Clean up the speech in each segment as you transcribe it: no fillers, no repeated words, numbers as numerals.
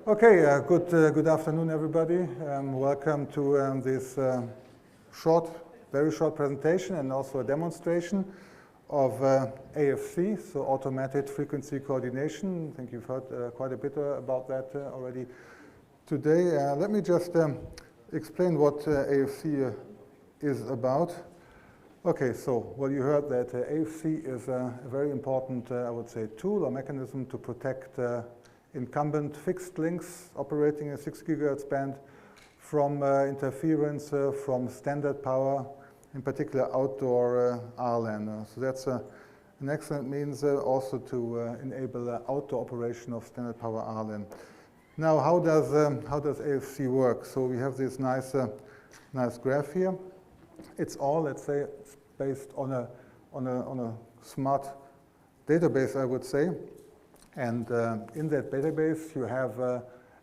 Okay, good afternoon, everybody. Welcome to this very short presentation and also a demonstration of AFC, so Automated Frequency Coordination. I think you've heard quite a bit about that already today. Let me just explain what AFC is about. Okay, so well, you heard that AFC is a very important, I would say, tool or mechanism to protect incumbent fixed links operating a 6 gigahertz band from interference from standard power, in particular outdoor RLAN. So that's an excellent means also to enable outdoor operation of standard power RLAN. Now, how does AFC work? So we have this nice graph here. It's all, let's say, based on a smart database, I would say. And in that database, you have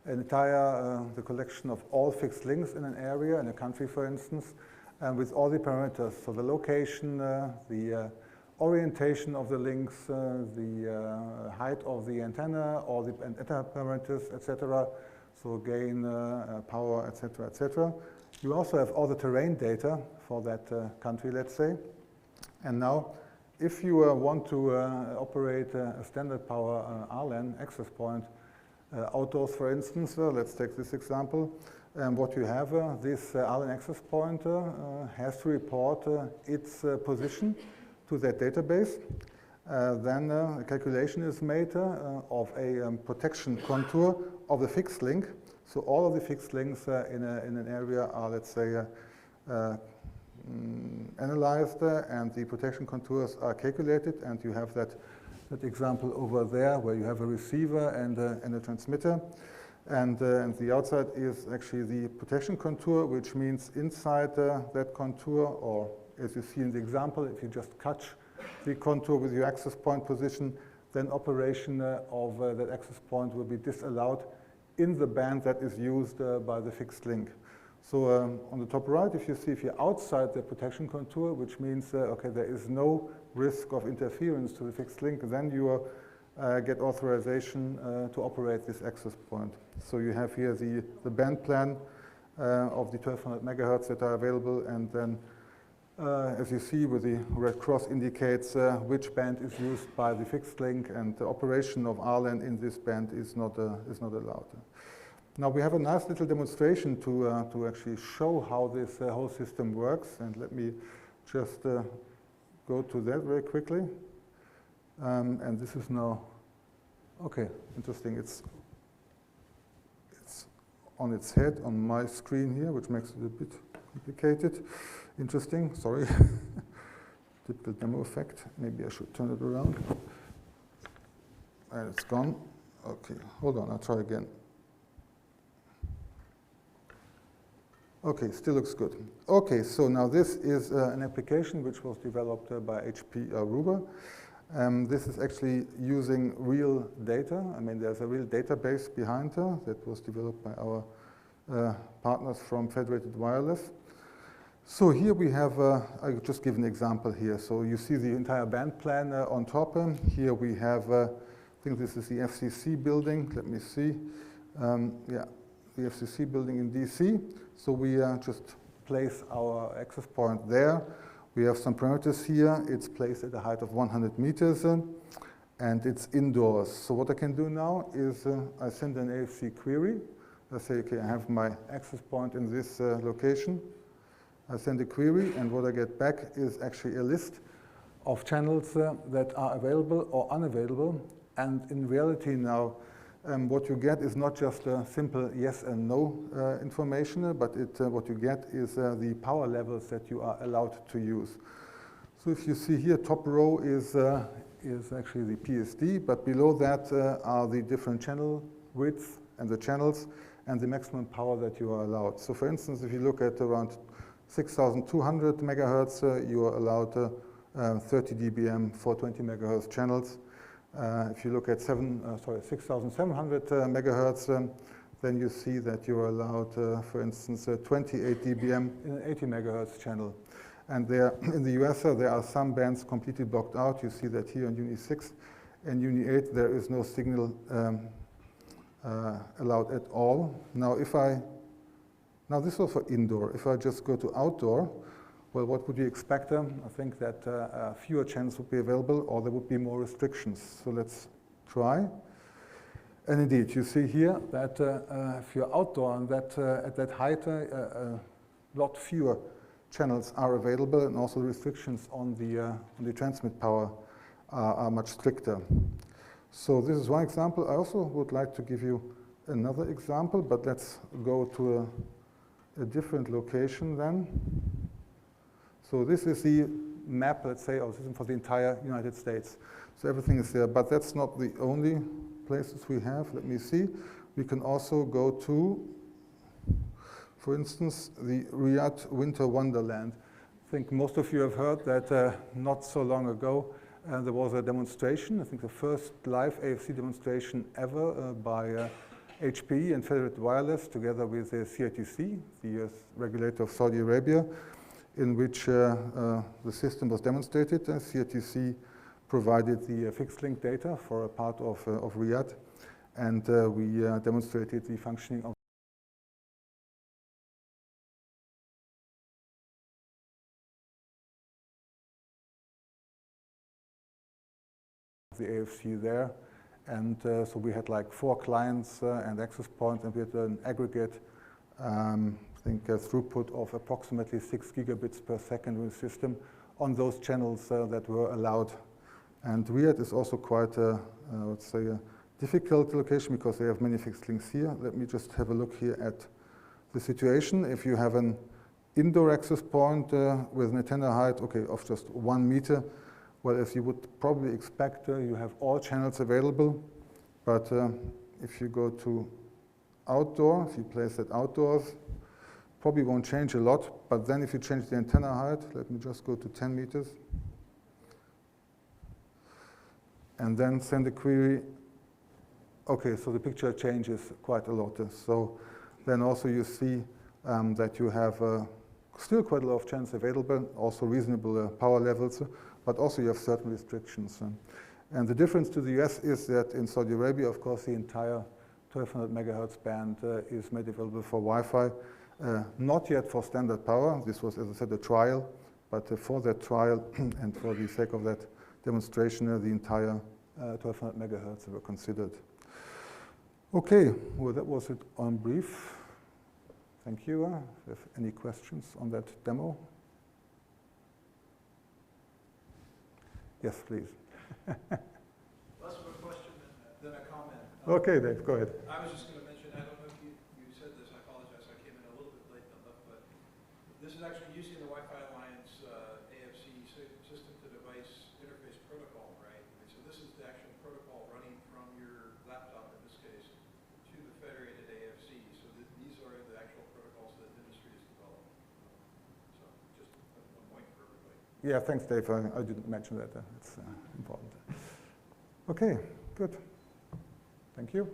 the collection of all fixed links in an area, in a country, for instance, with all the parameters. So the location, the orientation of the links, the height of the antenna, all the antenna parameters, etc. So gain, power, etc., etc. You also have all the terrain data for that country, let's say. And now, if you want to operate a standard power RLAN access point outdoors, for instance, let's take this example. What you have, this RLAN access point has to report its position to that database. Then a calculation is made of a protection contour of the fixed link. So all of the fixed links in an area are, let's say, analyzed, and the protection contours are calculated, and you have that example over there where you have a receiver and a transmitter, and the outside is actually the protection contour, which means inside that contour, or as you see in the example, if you just touch the contour with your access point position, then operation of that access point will be disallowed in the band that is used by the fixed link. So on the top right, if you're outside the protection contour, which means, okay, there is no risk of interference to the fixed link, then you get authorization to operate this access point. So you have here the band plan of the 1200 megahertz that are available, and then as you see with the red cross indicates which band is used by the fixed link, and the operation of RLAN in this band is not allowed. Now we have a nice little demonstration to actually show how this whole system works, and let me just go to that very quickly. And this is now, okay, interesting. It's on its head on my screen here, which makes it a bit complicated. Interesting, sorry. Typical demo effect. Maybe I should turn it around. And it's gone. Okay, hold on, I'll try again. Okay, still looks good. Okay, so now this is an application which was developed by HP Aruba. This is actually using real data. I mean, there's a real database behind that was developed by our partners from Federated Wireless. So here we have, I'll just give an example here. So you see the entire band plan on top. Here we have, I think this is the FCC building. Let me see. Yeah. The FCC building in DC. So we just place our access point there. We have some parameters here. It's placed at a height of 100 meters, and it's indoors. So what I can do now is I send an AFC query. I say, okay, I have my access point in this location. I send a query, and what I get back is actually a list of channels that are available or unavailable. And in reality now, what you get is not just a simple yes and no information, but what you get is the power levels that you are allowed to use. So if you see here, top row is actually the PSD, but below that are the different channel widths and the channels and the maximum power that you are allowed. So for instance, if you look at around 6,200 megahertz, you are allowed 30 dBm 420 megahertz channels. If you look at 6,700 megahertz, then you see that you're allowed, for instance, 28 dBm in an 80 megahertz channel. And there, in the US, there are some bands completely blocked out. You see that here on Uni 6 and Uni 8, there is no signal allowed at all. Now this was for indoor. If I just go to outdoor, well, what would you expect? I think that fewer channels would be available, or there would be more restrictions. So let's try. And indeed, you see here that if you're outdoor and that at that height, a lot fewer channels are available, and also the restrictions on the transmit power are much stricter. So this is one example. I also would like to give you another example, but let's go to a different location then. So this is the map, let's say, of system for the entire United States. So everything is there, but that's not the only places we have. Let me see. We can also go to, for instance, the Riyadh Winter Wonderland. I think most of you have heard that not so long ago there was a demonstration, I think the first live AFC demonstration ever by HPE and Federated Wireless together with the CATC, the US regulator of Saudi Arabia, in which the system was demonstrated. CATC provided the fixed link data for a part of Riyadh, and we demonstrated the functioning of the AFC there. And so we had like 4 clients and access points, and we had an aggregate I think a throughput of approximately 6 gigabits per second with the system on those channels that were allowed. And Riyadh is also quite I would say a difficult location because they have many fixed links here. Let me just have a look here at the situation. If you have an indoor access point with an antenna height, okay, of just 1 meter, well, as you would probably expect, you have all channels available. But if you go to outdoor, if you place it outdoors, probably won't change a lot. But then if you change the antenna height, let me just go to 10 meters. And then send a query. Okay, so the picture changes quite a lot. So then also you see that you have still quite a lot of channels available, also reasonable power levels, but also you have certain restrictions. And the difference to the US is that in Saudi Arabia, of course, the entire 1200 megahertz band is made available for Wi-Fi, not yet for standard power. This was, as I said, a trial, but for that trial and for the sake of that demonstration, the entire 1200 megahertz were considered. Okay, well, that was it on brief. Thank you. If you have any questions on that demo? Yes, please. Less of a question than a comment. Okay, Dave, go ahead. I was just going to mention, I don't know if you said this, I apologize, I came in a little bit late, but this is actually using the Wi-Fi Alliance AFC system-to-device interface protocol, right? And so this is the actual protocol running from your laptop, in this case, to the federated AFC. So these are the actual protocols that the industry has developed. So just a point for everybody. Yeah, thanks, Dave. I didn't mention that. It's important. Okay, good. Thank you.